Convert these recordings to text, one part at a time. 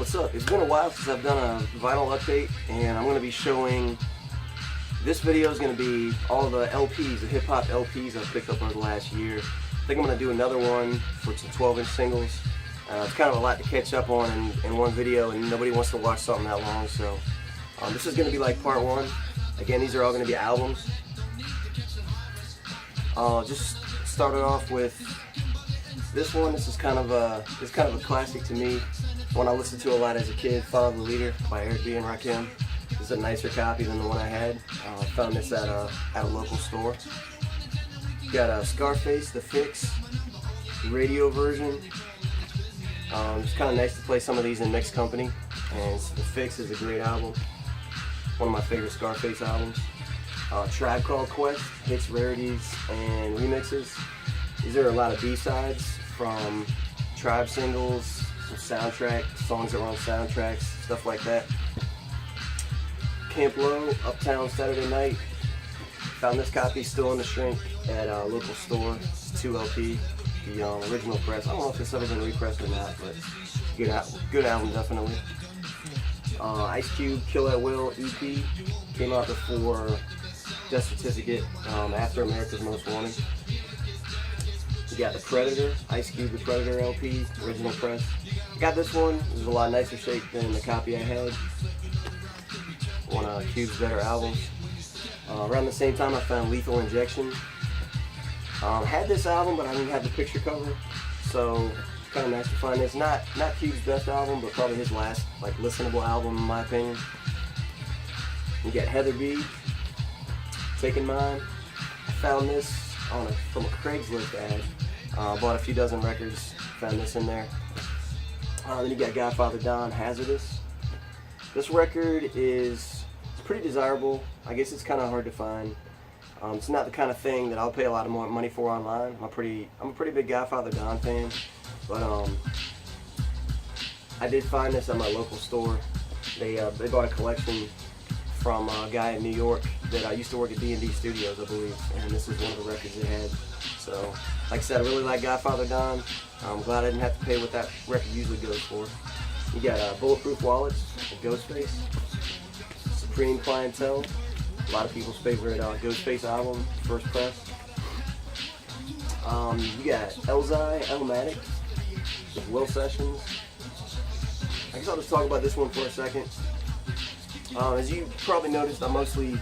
What's up? It's been a while since I've done a vinyl update, and I'm going to be showing, this video is going to be all the LPs, the hip hop LPs I've picked up over the last year. I think I'm going to do another one for some 12-inch singles. It's kind of a lot to catch up on in one video, and nobody wants to watch something that long, so this is going to be like part one. Again, these are all going to be albums. Just started off with this one. This is kind of a classic to me. One I listened to a lot as a kid, Follow the Leader by Eric B. and Rakim. This is a nicer copy than the one I had. Found this at a local store. Got Scarface, The Fix, radio version. It's kind of nice to play some of these in mixed company. And The Fix is a great album. One of my favorite Scarface albums. Tribe Called Quest, hits, rarities, and remixes. These are a lot of B-sides from Tribe singles, some soundtrack, songs that were on soundtracks, stuff like that. Camp Lo, Uptown Saturday Night. Found this copy still in the shrink at a local store. It's 2 LP, the original press. I don't know if this ever been repressed or not, but good album definitely. Ice Cube, Kill at Will EP came out before Death Certificate, after America's Most Wanted. You got The Predator, Ice Cube, The Predator LP, original press. Got this one. This is a lot nicer shape than the copy I had. One of Cube's better albums. Around the same time, I found Lethal Injection. Had this album, but I didn't have the picture cover, so it's kind of nice to find this. Not Cube's best album, but probably his last listenable album in my opinion. You got Heather B, Taking Mine. I found this from a Craigslist ad. Bought a few dozen records, found this in there. Then you got Godfather Don, Hazardous. This record is pretty desirable. I guess it's kind of hard to find. It's not the kind of thing that I'll pay a lot of more money for online. I'm a pretty big Godfather Don fan, but I did find this at my local store. They bought a collection from a guy in New York that I used to work at D&D Studios, I believe, and this is one of the records they had. So, like I said, I really like Godfather Don. I'm glad I didn't have to pay what that record usually goes for. You got Bulletproof Wallets, Ghostface, Supreme Clientele, a lot of people's favorite Ghostface album, first press. You got Elzhi, Illmatic, with Will Sessions. I guess I'll just talk about this one for a second. As you probably noticed, I mostly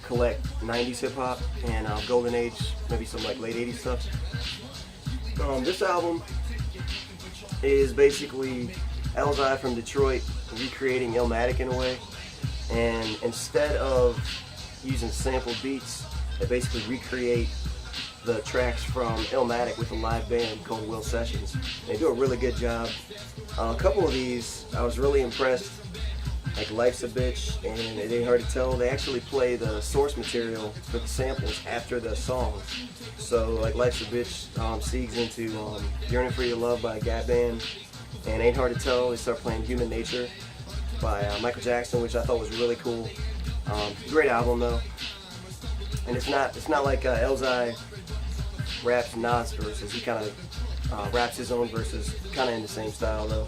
collect 90s hip hop and golden age, maybe some late 80s stuff. This album is basically Elzhi from Detroit recreating Illmatic in a way, and instead of using sample beats, they basically recreate the tracks from Illmatic with a live band called Will Sessions. They do a really good job. A couple of these I was really impressed, like Life's a Bitch and It Ain't Hard to Tell. They actually play the source material for the samples after the songs. So like Life's a Bitch segues into Yearning for Your Love by Gap Band, and Ain't Hard to Tell, they start playing Human Nature by Michael Jackson, which I thought was really cool. Great album though, and it's not like Elzhi raps Nas verses. He kind of raps his own verses, kind of in the same style though.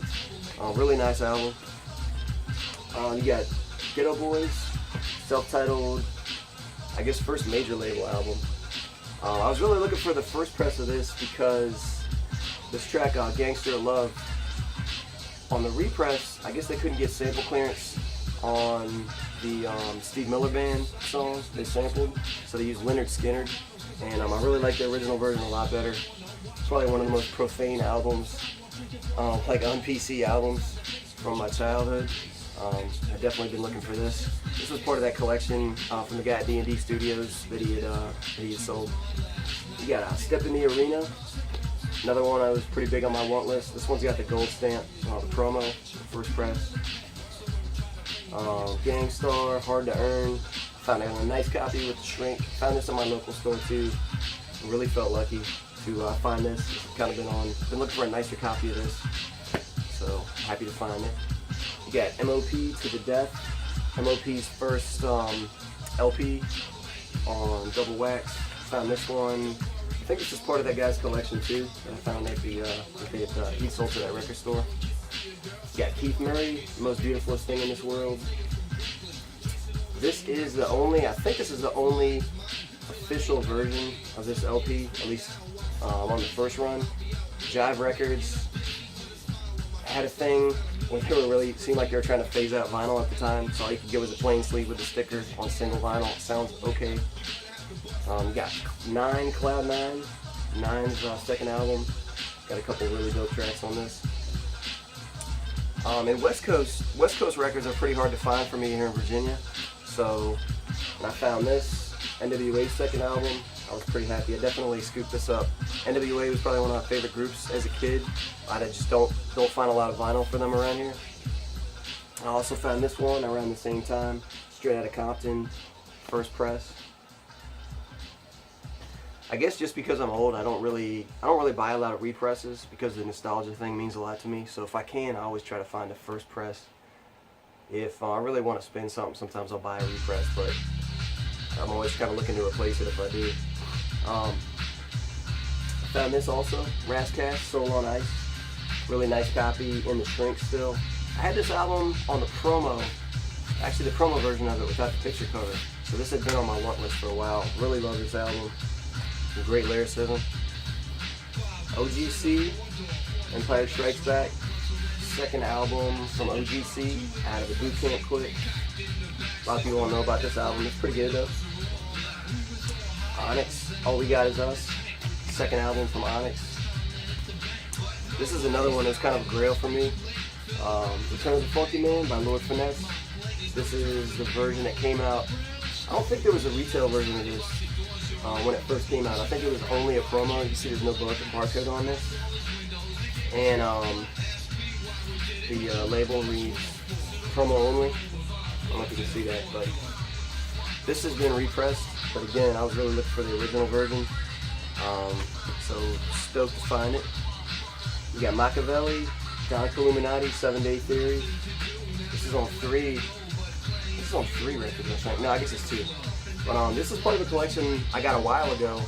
Really nice album. You got Ghetto Boys, self-titled, I guess first major label album. I was really looking for the first press of this because this track, Gangster Love, on the repress, I guess they couldn't get sample clearance on the Steve Miller Band song they sampled, so they used Lynyrd Skynyrd, and I really like the original version a lot better. It's probably one of the most profane albums, like un-PC albums from my childhood. I've definitely been looking for this. This was part of that collection from the guy at D&D Studios that he had sold. You got Step in the Arena, another one I was pretty big on my want list. This one's got the gold stamp, the promo, first press. Gangstar, Hard to Earn. Found a nice copy with the shrink. Found this in my local store too. Really felt lucky to find this. Kind of been looking for a nicer copy of this, so happy to find it. You got MOP To The Death, MOP's first LP on Double Wax. Found this one. I think it's just part of that guy's collection too. That I found at he sold to that record store. got Keith Murray, The Most Beautifulest Thing in This World. This is the only, I think this is the only official version of this LP, at least on the first run. Jive Records had a thing when they were really, seemed like they were trying to phase out vinyl at the time, so all you could get was a plain sleeve with a sticker on single vinyl. It sounds okay. You got 9, Cloud 9, 9's second album. Got a couple really dope tracks on this. And West Coast records are pretty hard to find for me here in Virginia. So when I found this, NWA's second album, I was pretty happy. I definitely scooped this up. NWA was probably one of my favorite groups as a kid. I just don't find a lot of vinyl for them around here. I also found this one around the same time, straight out of Compton, first press. I guess just because I'm old, I don't really buy a lot of represses because the nostalgia thing means a lot to me. So if I can, I always try to find a first press. If I really want to spend something, sometimes I'll buy a repress, but I'm always kind of looking to replace it if I do. I found this also, Rascash, Soul on Ice. Really nice copy in the shrink still. I had this album on the promo, actually the promo version of it without the picture cover. So this had been on my want list for a while. Really love this album. Some great lyricism. OGC, Empire Strikes Back. Second album from OGC, out of a boot camp quick. A lot of people don't know about this album. It's pretty good though. Onyx, All We Got Is Us. Second album from Onyx. This is another one that's kind of a grail for me. Return of the Funky Man by Lord Finesse. This is the version that came out. I don't think there was a retail version of this when it first came out. I think it was only a promo. You can see there's no barcode on this. And the label reads promo only. I don't know if you can see that, but this has been repressed. But again, I was really looking for the original version. So stoked to find it. You got Machiavelli, Don Illuminati, 7 Day Theory. This is on 3. This is on 3 records, I think. No, I guess it's 2. But this is part of a collection I got a while ago,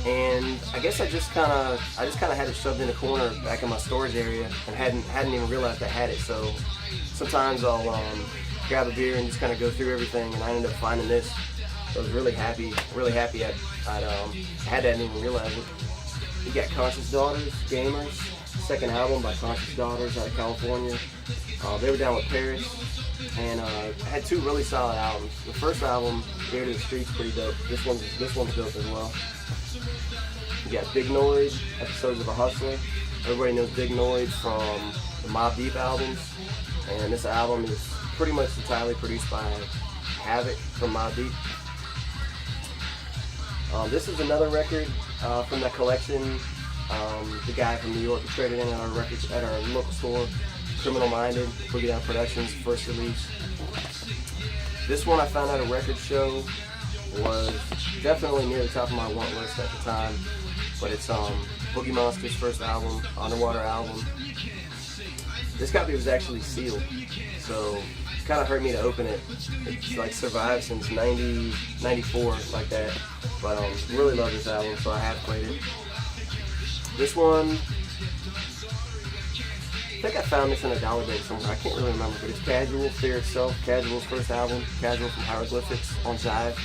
and I guess I just kind of had it shoved in a corner back in my storage area and hadn't even realized I had it. So sometimes I'll grab a beer and just kind of go through everything, and I ended up finding this. I was really happy I'd had that and didn't even realize it. You got Conscious Daughters, Gamers, second album by Conscious Daughters out of California. They were down with Paris, and had 2 really solid albums. The first album, Air to the Streets, pretty dope. This one's dope as well. You got Big Noise, Episodes of a Hustler. Everybody knows Big Noise from the Mobb Deep albums, and this album is pretty much entirely produced by Havoc from Mobb Deep. This is another record from that collection. The guy from New York traded in at our local store, Criminal Minded, Boogie Down Productions, first release. This one I found at a record show, was definitely near the top of my want list at the time, but it's Boogie Monster's first album, Underwater album. This copy was actually sealed, so it kind of hurt me to open it. It's like survived since 94, like that, but really love this album, so I have played it. This one, I think I found this in a dollar bin somewhere. I can't really remember, but it's Casual, Fear Itself, Casual's first album, Casual from Hieroglyphics on Jive.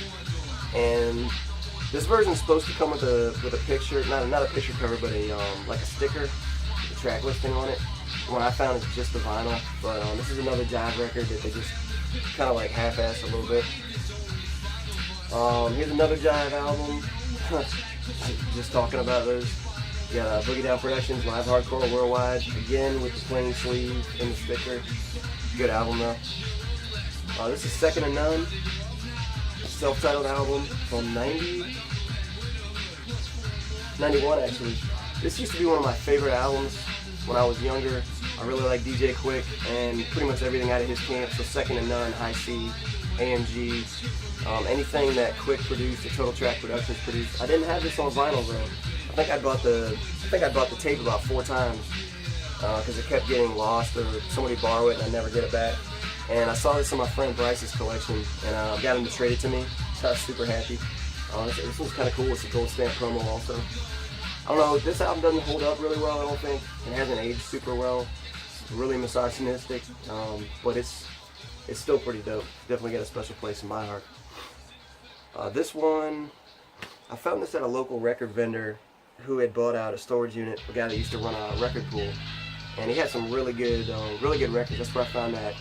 And this version's supposed to come with a picture, not a picture cover, but like a sticker with a track listing on it. The one I found is just the vinyl, but this is another Jive record that they just kind of like half-assed a little bit. Here's another Jive album. Just talking about those. You got Boogie Down Productions, Live Hardcore Worldwide, again with the plain sleeve and the sticker. Good album though. This is Second to None, a self-titled album from 91 actually. This used to be one of my favorite albums when I was younger. I really like DJ Quick and pretty much everything out of his camp, so Second to None, High C, AMG, anything that Quick produced, or Total Track Productions produced. I didn't have this on vinyl though. I think I bought the tape about 4 times because it kept getting lost or somebody borrow it and I never get it back. And I saw this in my friend Bryce's collection and I got him to trade it to me, so I was super happy. This one's kind of cool. It's a gold stamp promo also. I don't know, this album doesn't hold up really well, I don't think. It hasn't aged super well. really misogynistic, but it's still pretty dope. Definitely got a special place in my heart. This one, I found this at a local record vendor who had bought out a storage unit, a guy that used to run a record pool, and he had some really good records. That's where I found that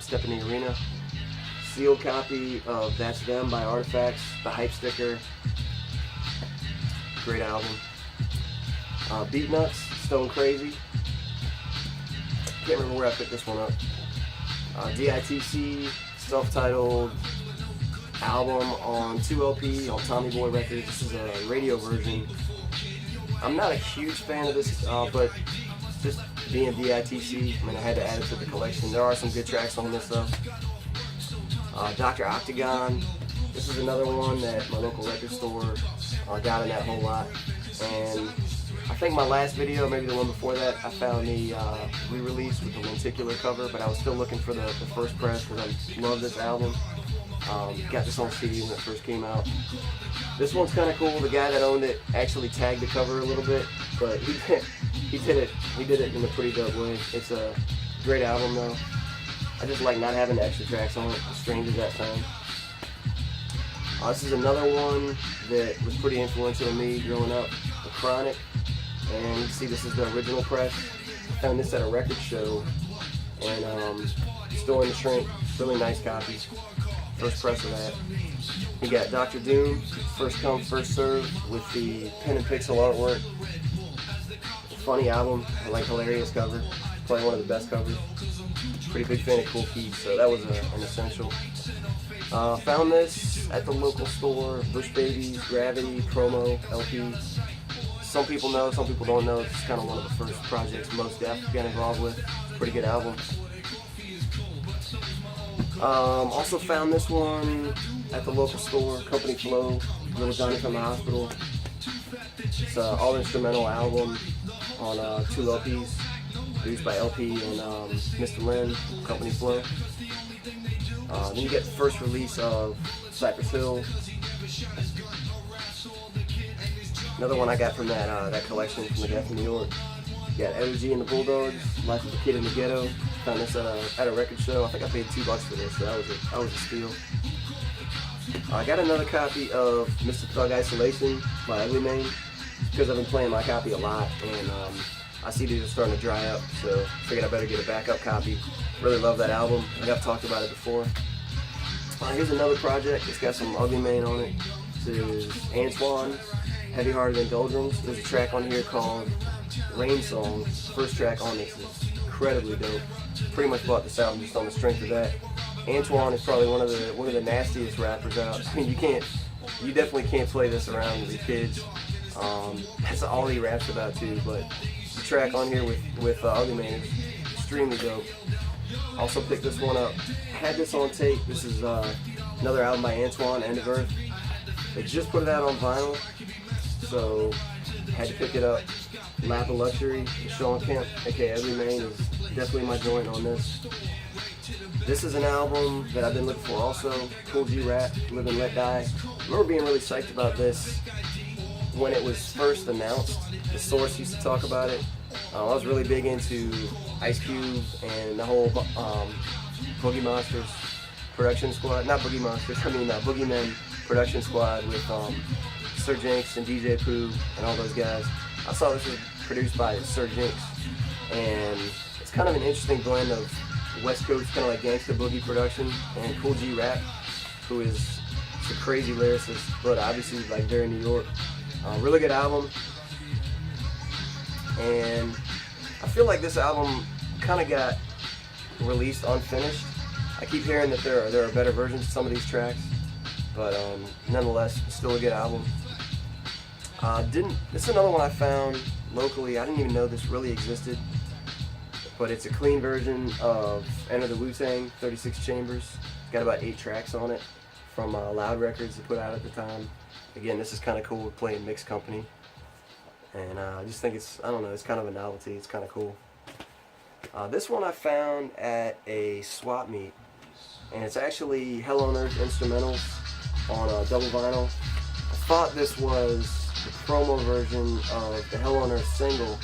Step in the Arena sealed copy of That's Them by Artifacts, the hype sticker. Great album. Beatnuts, Stone Crazy. Can't remember where I picked this one up. DITC, self-titled album on 2LP on Tommy Boy Records. This is a radio version. I'm not a huge fan of this, but just being DITC, I mean, I had to add it to the collection. There are some good tracks on this though. Dr. Octagon. This is another one that my local record store got in that whole lot. And I think my last video, maybe the one before that, I found the re-release with the lenticular cover, but I was still looking for the first press because I love this album. Got this on CD when it first came out. This one's kind of cool. The guy that owned it actually tagged the cover a little bit, but he did it in a pretty dope way. It's a great album though. I just like not having the extra tracks on it, as strange as that sounds. This is another one that was pretty influential to me growing up, The Chronic. And you can see this is the original press. I found this at a record show and still in the shrink. Really nice copy. First press of that. You got Dr. Doom, First Come, First Serve with the pen and pixel artwork. Funny album. I like hilarious cover. Probably one of the best covers. Pretty big fan of Kool Keith, so that was an essential. Found this at the local store, Bush Babies, Gravity, Promo, LP. Some people know, some people don't know. It's kind of one of the first projects Mos Def got involved with. Pretty good album. Also found this one at the local store, Company Flow, Little Johnny from the Hospital. It's an all-instrumental album on 2 LPs, produced by LP and Mr. Lynn, Company Flow. Then you get the first release of Cypress Hill. Another one I got from that collection from the guy from New York. You got Energy and the Bulldogs, Life of a Kid in the Ghetto. Found this at a record show. I think I paid $2 for this, so that was a steal. I got another copy of Mr. Thug Isolation by Ugly Mane because I've been playing my copy a lot, and I see these are starting to dry up, so I figured I better get a backup copy. Really love that album. I think I've talked about it before. Here's another project. It's got some Ugly Mane on it. This is Antoine, Heavy Hearted Indulgence. There's a track on here called Rain Song. First track on this is incredibly dope. Pretty much bought this album just on the strength of that. Antoine is probably one of the nastiest rappers out. I mean, you definitely can't play this around with your kids. That's all he raps about too. But the track on here with Ugly Mane is extremely dope. Also picked this one up. Had this on tape. This is another album by Antoine, End of Earth. They just put it out on vinyl, so had to pick it up. Lap of Luxury, Sean Kemp, aka Ugly Mane, is definitely my joint on this. This is an album that I've been looking for also. Kool G Rap, Live and Let Die. I remember being really psyched about this when it was first announced. The Source used to talk about it. I was really big into Ice Cube and the whole Boogie Monsters production squad. Not Boogie Monsters, I mean Boogeymen production squad with Sir Jinx and DJ Pooh and all those guys. I saw this was produced by Sir Jinx, and it's kind of an interesting blend of West Coast kind of like gangsta boogie production and Kool G Rap, who is a crazy lyricist, but obviously like very New York. Really good album, and I feel like this album kind of got released unfinished. I keep hearing that there are better versions of some of these tracks, but nonetheless, still a good album. This is another one I found locally. I didn't even know this really existed, but it's a clean version of Enter the Wu-Tang, 36 chambers. It's got about 8 tracks on it from Loud Records they put out at the time. Again, this is kind of cool with playing mixed company, and I just think it's kind of a novelty. It's kind of cool. This one I found at a swap meet, and it's actually Hell on Earth instrumentals on double vinyl. I thought this was the promo version of the Hell on Earth single,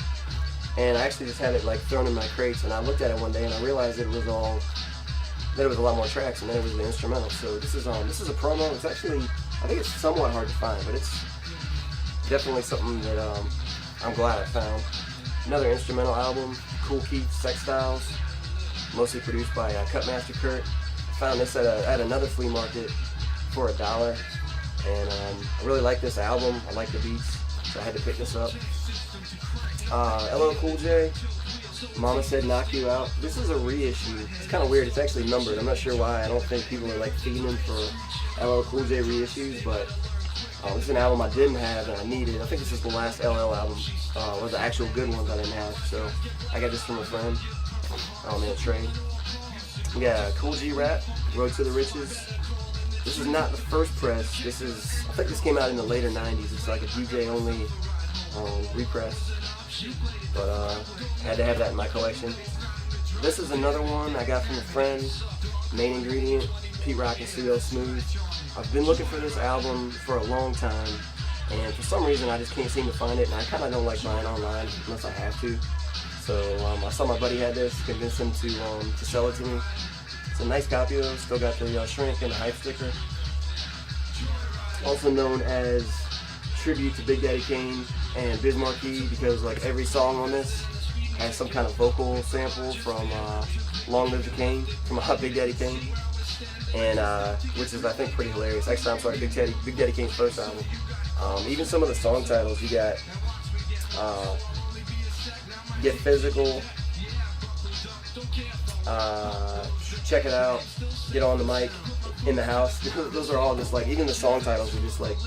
and I actually just had it like thrown in my crates, and I looked at it one day and I realized that it was a lot more tracks, and then it was the instrumental. So this is a promo. It's actually, I think it's somewhat hard to find, but it's definitely something that I'm glad I found. Another instrumental album, Kool Keith, Sex Styles, mostly produced by Cutmaster Kurt. I found this at another flea market for $1, and I really like this album. I like the beats, so I had to pick this up. LL Cool J, Mama Said Knock You Out. This is a reissue. It's kind of weird. It's actually numbered. I'm not sure why. I don't think people are like feeding for LL Cool J reissues, but this is an album I didn't have and I needed. I think this is the last LL album, or the actual good ones I didn't have. So I got this from a friend in a trade. Yeah, Kool G Rap, Road to the Riches. This is not the first press. I think this came out in the later 90s. It's like a DJ only repress. But had to have that in my collection. This is another one I got from a friend. Main Ingredient, Pete Rock and CL Smooth. I've been looking for this album for a long time, and for some reason I just can't seem to find it, and I kind of don't like buying online unless I have to. So I saw my buddy had this, convinced him to sell it to me. It's a nice copy though, still got the shrink and the hype sticker. Also known as tribute to Big Daddy Kane and Biz Markie, because like every song on this has some kind of vocal sample from Long Live the Kane, from Big Daddy Kane, and which is I think pretty hilarious. Actually, I'm sorry, Big Daddy Kane's first album. Even some of the song titles, you got Get Physical, Check It Out, Get on the Mic, In the House. Those are all just like, even the song titles are just like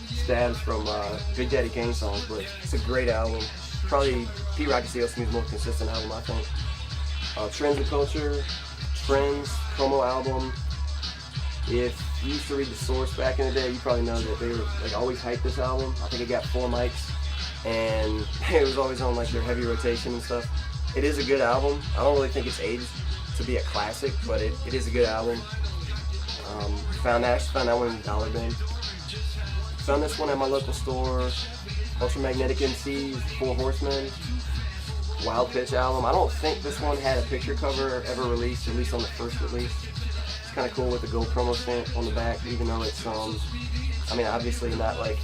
stabs from Big Daddy Kane songs, but it's a great album. Probably Pete Rock and CL Smooth's most consistent album, I think. Trends of Culture, Trends, promo album. If you used to read The Source back in the day, you probably know that they were like always hyped this album. I think it got 4 mics, and it was always on like their heavy rotation and stuff. It is a good album. I don't really think it's aged to be a classic, but it is a good album. Found that one in the Dollar Bin. Found this one at my local store. Ultramagnetic MCs, 4 Horsemen, Wild Pitch album. I don't think this one had a picture cover ever released, at least on the first release. It's kind of cool with the gold promo stamp on the back, even though it's, I mean, obviously not like,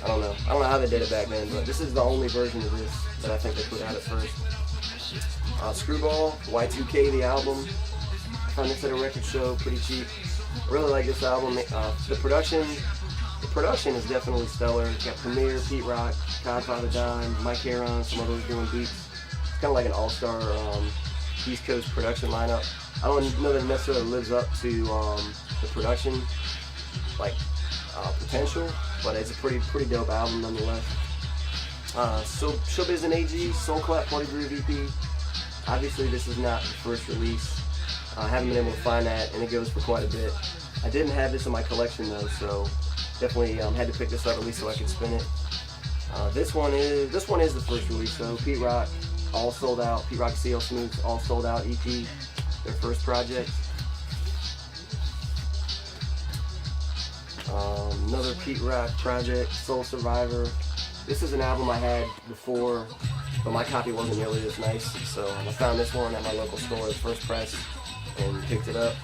I don't know how they did it back then, but this is the only version of this that I think they put out at first. Screwball, Y2K, the album. I found this at a record show, pretty cheap. I really like this album. The production is definitely stellar. It's got Premier, Pete Rock, Godfather Don, Mike Heron, some others doing beats. It's kind of like an all-star East Coast production lineup. I don't know that it necessarily lives up to the production like potential, but it's a pretty dope album nonetheless. So Showbiz and AG, Soul Clap Party Groove EP. Obviously this is not the first release. I haven't been able to find that, and it goes for quite a bit. I didn't have this in my collection though, so definitely had to pick this up at least so I could spin it. This one is the first release, so Pete Rock, all sold out. Pete Rock CL Smooth, all sold out EP, their first project. Another Pete Rock project, Soul Survivor. This is an album I had before, but my copy wasn't nearly this nice, so I found this one at my local store, the first press, and picked it up.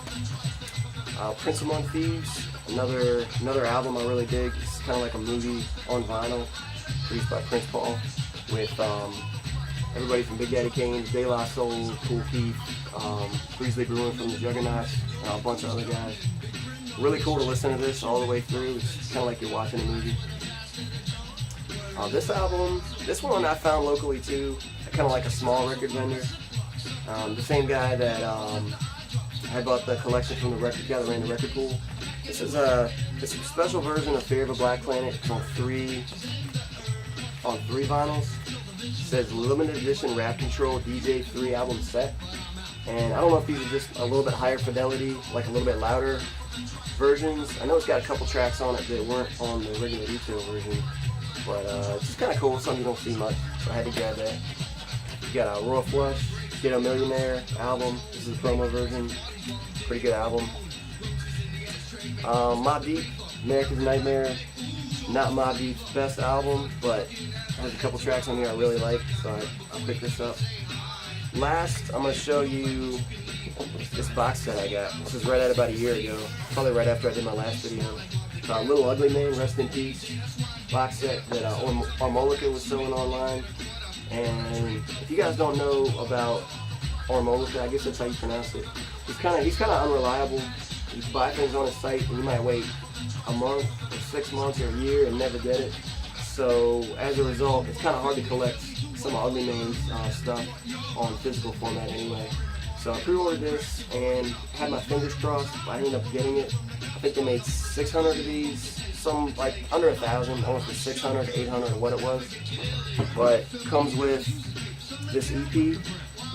Prince Among Thieves, another album I really dig. It's kind of like a movie on vinyl, produced by Prince Paul, with everybody from Big Daddy Kane, De La Soul, Kool Keith, Breezley Bruin from the Juggernauts, and a bunch of other guys. Really cool to listen to this all the way through. It's kind of like you're watching a movie. This one I found locally too, kind of like a small record vendor. The same guy that I bought the collection from the record guy that ran the record pool. This is a special version of Fear of a Black Planet. It's on three vinyls. It says limited edition Rap Control DJ 3 album set. And I don't know if these are just a little bit higher fidelity, like a little bit louder versions. I know it's got a couple tracks on it that weren't on the regular retail version. But it's just kind of cool, something you don't see much, so I had to grab that. You got a Royal Flush, Ghetto Millionaire album. This is the promo version. Pretty good album. Mobb Deep, America's Nightmare. Not Mobb Deep's best album, but has a couple tracks on here I really like, so I picked this up. Last, I'm going to show you this box set I got. This is right at about a year ago, probably right after I did my last video. Little Ugly Man, rest in peace, box set that Armolica was selling online. And if you guys don't know about Armolica, I guess that's how you pronounce it. He's kind of unreliable. You buy things on his site and you might wait a month or 6 months or a year and never get it. So as a result, it's kind of hard to collect some of Ugly Man's stuff on physical format anyway. So I pre-ordered this and had my fingers crossed. I ended up getting it. I think they made 600 of these, some like under 1,000, almost 600, 800 or what it was. But comes with this EP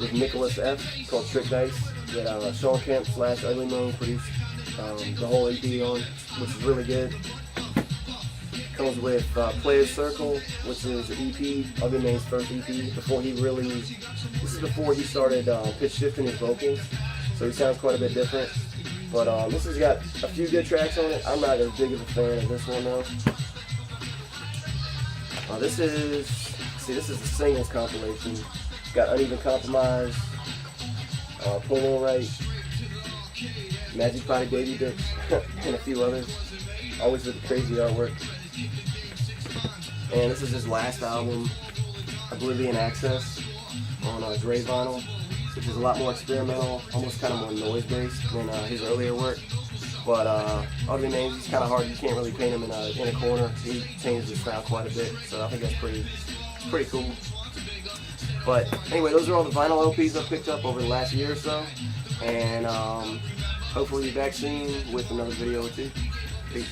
with Nicholas F. called Trick Dice that Sean Kemp / Ugly Man produced the whole EP on, which is really good. Comes with Player's Circle, which is an EP, Ugly Man's first EP, before he really, this is before he started pitch shifting his vocals, so he sounds quite a bit different. But this has got a few good tracks on it. I'm not as big of a fan of this one though. This is the singles compilation. It's got Uneven Compromise, Pull On Right, Magic Potty Baby Dicks, and a few others. Always with the crazy artwork. And this is his last album, Oblivion Access, on gray vinyl, which is a lot more experimental, almost kind of more noise-based than his earlier work. But Ugly Man, he's kind of hard. You can't really paint him in a corner. He changes his style quite a bit, so I think that's pretty cool. But anyway, those are all the vinyl LPs I picked up over the last year or so, and hopefully be back soon with another video or two. Peace.